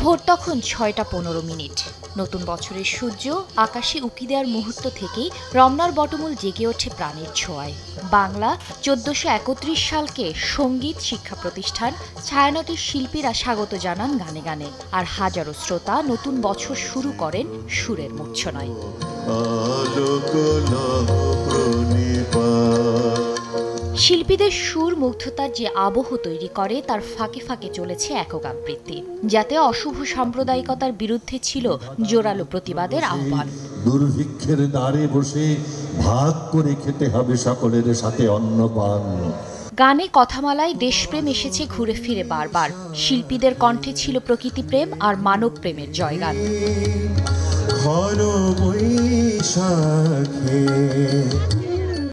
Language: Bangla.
ভোর তখন ৬টা ১৫। নতুন বছরের সূর্য আকাশে উঁকি দেওয়ার মুহূর্ত থেকেই রমনার বটমূল জেগে ওঠে প্রাণের ছোঁয়ায়। বাংলা ১৪৩১ সালকে সঙ্গীত শিক্ষা প্রতিষ্ঠান ছায়ানটের শিল্পীরা স্বাগত জানান গানে গানে, আর হাজারো শ্রোতা নতুন বছর শুরু করেন সুরের মূর্ছনায়। শিল্পীদের সুর মুগ্ধতার যে আবহ তৈরি করে তার ফাঁকে ফাঁকে চলেছে একক আবৃত্তি, যাতে অশুভ সাম্প্রদায়িকতার বিরুদ্ধে ছিল জোরালো প্রতিবাদের আহ্বান। দুর্ভিক্ষের দ্বারে বসে ভাগ করে খেতে হবে সকলের সাথে অন্নপান। গানে কথামালায় দেশপ্রেম এসেছে ঘুরে ফিরে বারবার। শিল্পীদের কণ্ঠে ছিল প্রকৃতিপ্রেম আর মানব প্রেমের জয়গান। ঘন বৈশাখে